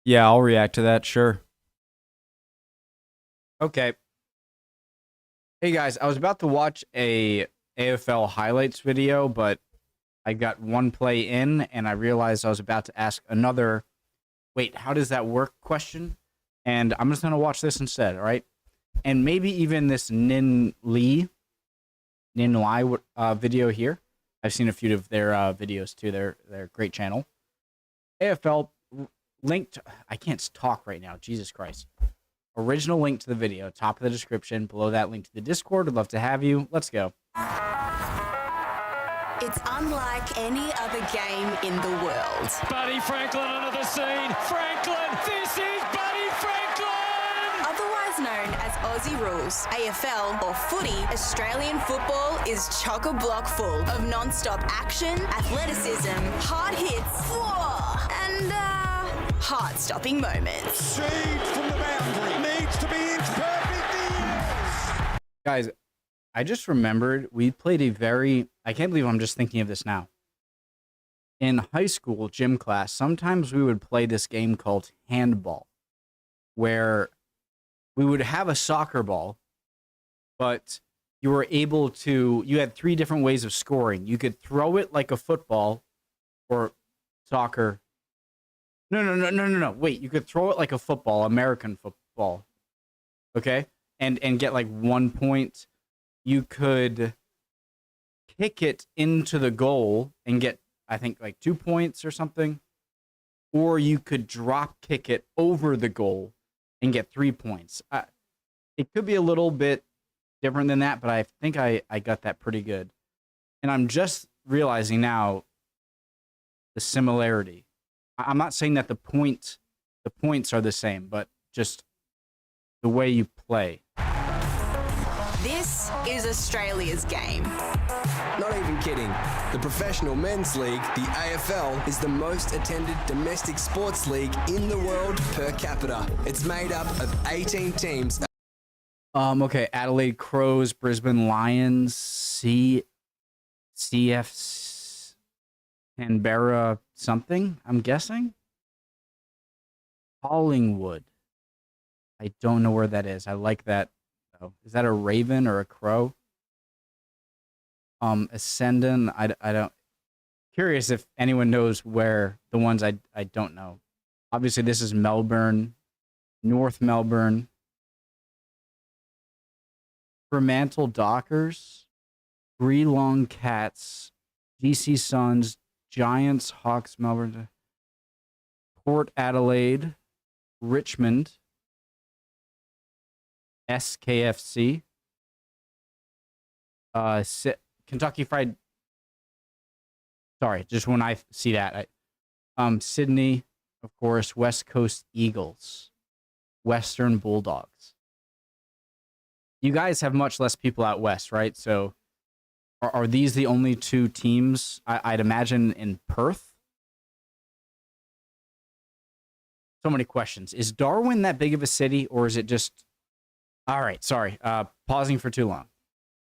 Yeah, I'll react to that, sure. Okay. Hey guys, I was about to watch a AFL highlights video, but I got one play in and I realized I was about to ask another, wait, how does that work question? And I'm just going to watch this instead, all right? And maybe even this Nin Lai video here. I've seen a few of their videos too. They're great channel. AFL linked. I can't talk right now. Jesus Christ. Original link to the video, top of the description. Below that, link to the Discord. Would love to have you. Let's go. It's unlike any other game in the world. Buddy Franklin under the scene. Franklin, this is Buddy Franklin! Otherwise known as Aussie Rules, AFL or footy, Australian football is chock-a-block full of non-stop action, athleticism, hard hits, and heart-stopping moments. Seed from the boundary needs to be in perfect. Yes. Guys, I just remembered we played I can't believe I'm just thinking of this now. In high school gym class, sometimes we would play this game called handball, where we would have a soccer ball, but you had three different ways of scoring. You could throw it like a football or soccer. No. Wait, you could throw it like a football, American football. Okay? And get like 1 point. You could kick it into the goal and get, I think, like 2 points or something. Or you could drop kick it over the goal and get 3 points. It could be a little bit different than that, but I think I got that pretty good. And I'm just realizing now the similarity. I'm not saying that the points are the same, but just the way you play. This is Australia's game. Not even kidding. The Professional Men's League, the AFL, is the most attended domestic sports league in the world per capita. It's made up of 18 teams. Okay, Adelaide Crows, Brisbane Lions, CF Canberra something, I'm guessing. Collingwood. I don't know where that is. I like that. Is that a raven or a crow? Ascendant. I don't. Curious if anyone knows where the ones I don't know. Obviously, this is Melbourne, North Melbourne. Fremantle Dockers, Geelong Cats, GC Suns, Giants, Hawks, Melbourne, Port Adelaide, Richmond, SKFC, Kentucky Fried. Sorry, just when I see that, Sydney, of course, West Coast Eagles, Western Bulldogs. You guys have much less people out west, right? So, are these the only two teams? I'd imagine in Perth. So many questions. Is Darwin that big of a city, or is it just? All right, sorry. Pausing for too long.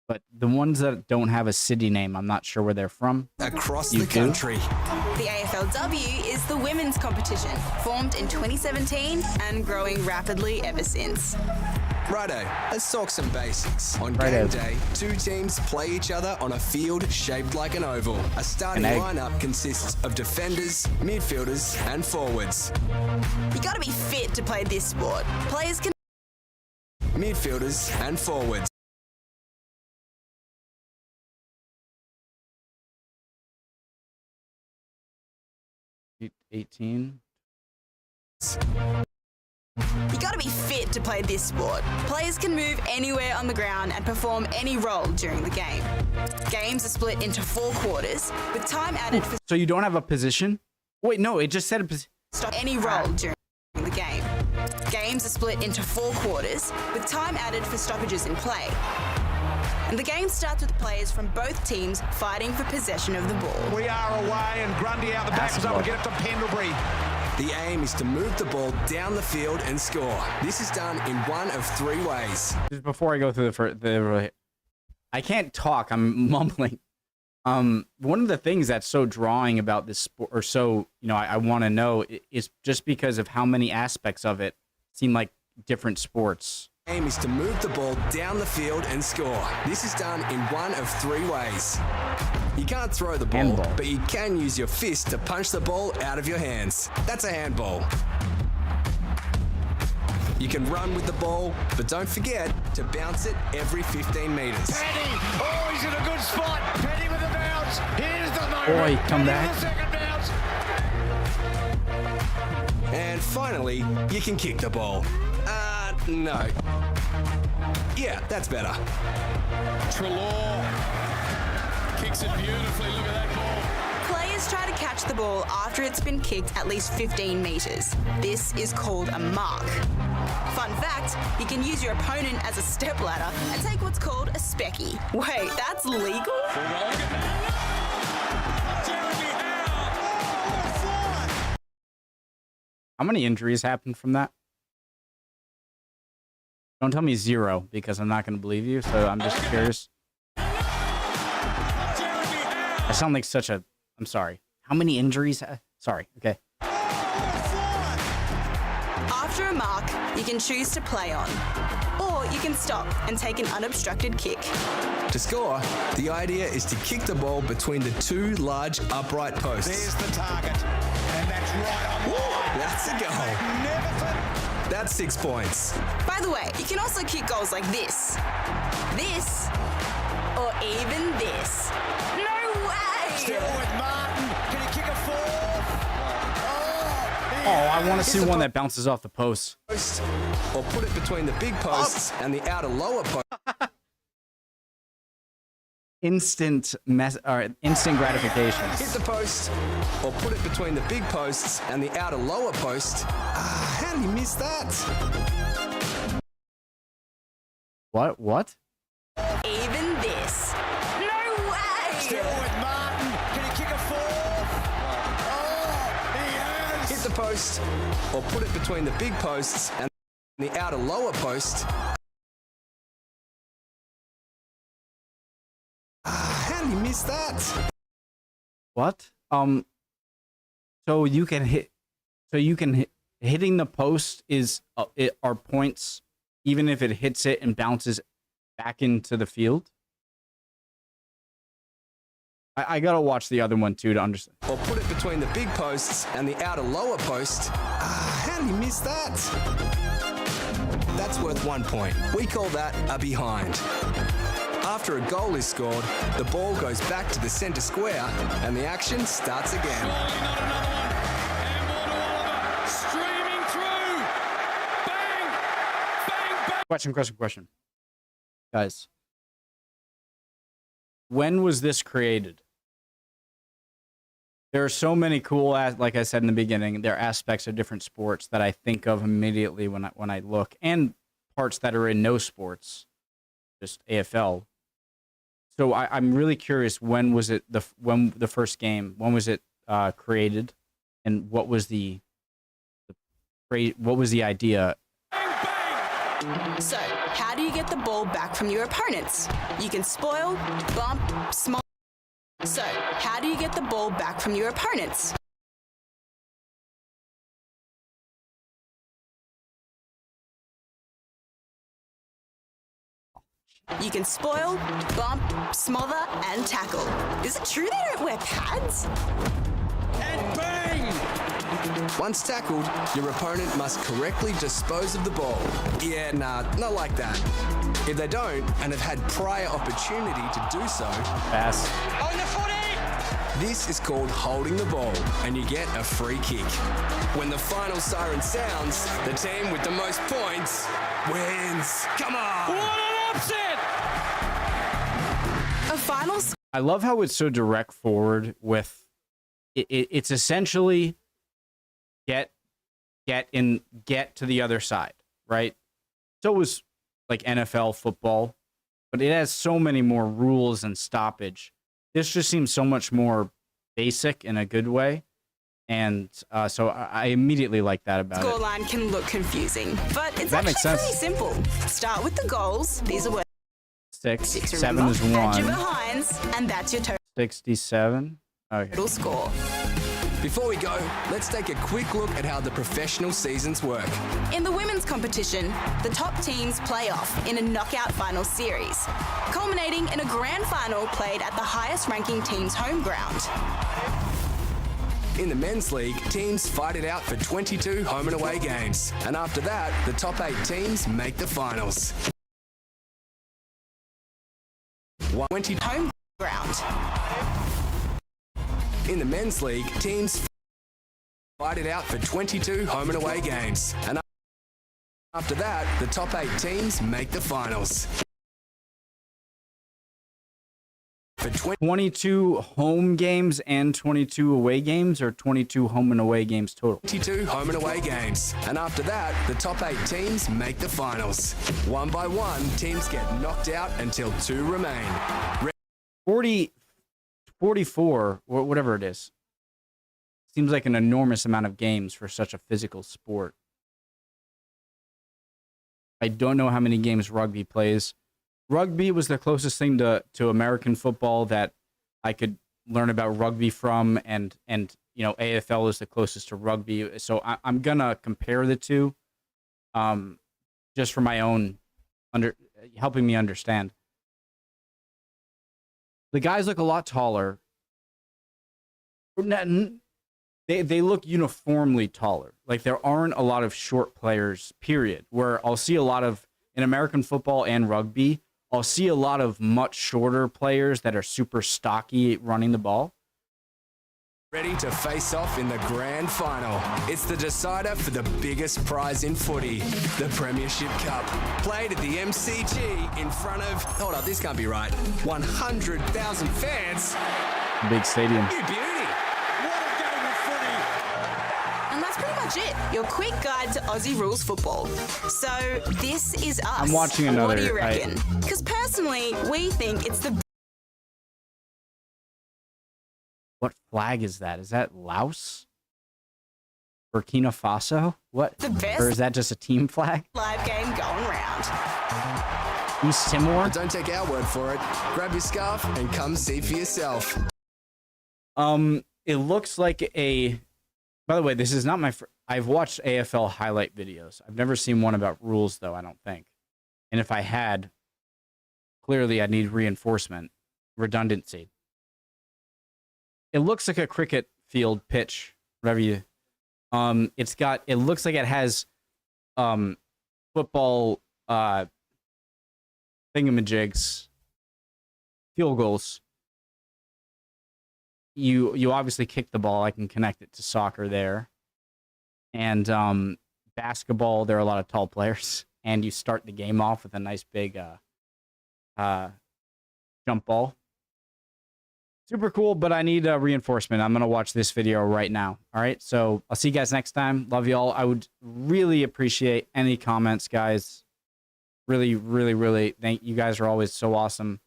But the ones that don't have a city name, I'm not sure where they're from. Across the country. The AFLW is the women's competition, formed in 2017 and growing rapidly ever since. Righto, let's talk some basics. On game day, two teams play each other on a field shaped like an oval. A starting lineup consists of defenders, midfielders, and forwards. You gotta be fit to play this sport. Players can... Midfielders and forwards. – 18. You gotta be fit to play this sport. Players can move anywhere on the ground and perform any role during the game. Games are split into 4 quarters, with time added for... So you don't have a position? Wait, no, it just said a position. Stop any role during the game. Games are split into 4 quarters, with time added for stoppages in play. And the game starts with players from both teams fighting for possession of the ball. We are away and Grundy out the back is able to get it to Pendlebury. The aim is to move the ball down the field and score. This is done in one of 3 ways. Just before I go through I can't talk. I'm mumbling. One of the things that's so drawing about this sport, or so, I want to know, is just because of how many aspects of it seem like different sports. Aim is to move the ball down the field and score. This is done in one of 3 ways. You can't throw the ball, Handball. but you can use your fist to punch the ball out of your hands. That's a handball. You can run with the ball, but don't forget to bounce it every 15 metres. Petty. Oh, he's in a good spot. Petty with the bounce. Here's the moment. Boy, come Petty back. with the second bounce. And finally, you can kick the ball. No. Yeah, that's better. Trelaw kicks it beautifully. Look at that ball. Players try to catch the ball after it's been kicked at least 15 metres. This is called a mark. Fun fact, you can use your opponent as a stepladder and take what's called a specky. Wait, that's legal? How many injuries happened from that? Don't tell me 0, because I'm not going to believe you, so I'm just curious. I sound like such a... I'm sorry. How many injuries? Sorry, okay. After a mark, you can choose to play on. Or you can stop and take an unobstructed kick. To score, the idea is to kick the ball between the 2 large upright posts. There's the target. And that's right on line. That's a goal. Magnificent. That's 6 points. By the way, you can also kick goals like this, or even this. No way! Still with Martin. Can he kick a 4? Oh, I want to see one that bounces off the post. Post, or put it between the big posts and the outer lower post. Instant gratification. Hit the post, or put it between the big posts and the outer lower post. How did he miss that? What? Even this. No way! Still with Martin. Can he kick a 4? He has. Hit the post, or put it between the big posts and the outer lower post. How did he miss that? What? So you can hit. Hitting the post are points, even if it hits it and bounces back into the field. I gotta watch the other one too to understand. Or put it between the big posts and the outer lower post. How did he miss that? That's worth 1 point. We call that a behind. After a goal is scored, the ball goes back to the centre square and the action starts again. Surely not another one. Handball to Oliver. Streaming through. Bang. Bang, bang. Question. Guys, when was this created? There are so many cool, like I said in the beginning, there are aspects of different sports that I think of immediately when I look, and parts that are in no sports, just AFL. So I'm really curious, when was it the first game? When was it created, and what was the idea? So, how do you get the ball back from your opponents? You can spoil, bump, small. So, how do you get the ball back from your opponents? You can spoil, bump, smother, and tackle. Is it true they don't wear pads? And bang. Once tackled, your opponent must correctly dispose of the ball. Yeah, nah, not like that. If they don't, and have had prior opportunity to do so, Pass. On the footy. this is called holding the ball, and you get a free kick. When the final siren sounds, the team with the most points wins. Come on! What an upset. A final I love how it's so direct forward with it's essentially get to the other side, right? So it was like NFL football, but it has so many more rules and stoppage. This just seems so much more basic in a good way. And so I immediately like that about it. scoreline can look confusing, but it's That actually makes sense. pretty simple. Start with the goals. These are worth 6, 6, 7 remember? is Add your 1. behinds, and that's your total. 67. Okay. total score. Before we go, let's take a quick look at how the professional seasons work. In the women's competition, the top teams play off in a knockout final series, culminating in a grand final played at the highest ranking team's home ground. In the men's league, teams fight it out for 22 home and away games. And after that, the top 8 teams make the finals. 20 Home ground. In the men's league, teams fight it out for 22 home and away games. And after that, the top 8 teams make the finals. For 22 home games and 22 away games, or 22 home and away games total? 22 home and away games. And after that, the top 8 teams make the finals. One by one, teams get knocked out until 2 remain. 44, or whatever it is. Seems like an enormous amount of games for such a physical sport. I don't know how many games rugby plays. Rugby was the closest thing to American football that I could learn about rugby from, and you know, AFL is the closest to rugby. So I'm gonna compare the two, just for my own helping me understand. The guys look a lot taller. They look uniformly taller. Like, there aren't a lot of short players, period. Where I'll see a lot of, in American football and rugby, I'll see a lot of much shorter players that are super stocky running the ball. Ready to face off in the grand final. It's the decider for the biggest prize in footy, the Premiership Cup. Played at the MCG in front of, hold up, this can't be right, 100,000 fans. Big stadium. You beauty. What a game of footy. And that's pretty much it. Your quick guide to Aussie rules football. So this is us. I'm watching another. What do you reckon? Because personally, we think it's the What flag is that? Is that Laos? Burkina Faso? What? The best Or is that just a team flag? live game going round. East Timor? But don't take our word for it. Grab your scarf and come see for yourself. It looks like a... By the way, this is not my... I've watched AFL highlight videos. I've never seen one about rules, though, I don't think. And if I had, clearly I need reinforcement, redundancy. It looks like a cricket field pitch, whatever you... It looks like it has football thingamajigs, field goals. You obviously kick the ball. I can connect it to soccer there. And basketball, there are a lot of tall players. And you start the game off with a nice big jump ball. Super cool, but I need reinforcement. I'm going to watch this video right now. All right, so I'll see you guys next time. Love you all. I would really appreciate any comments, guys. Really, really, really. Thank you guys are always so awesome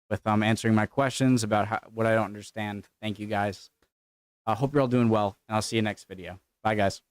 with answering my questions about what I don't understand. Thank you, guys. I hope you're all doing well, and I'll see you next video. Bye, guys.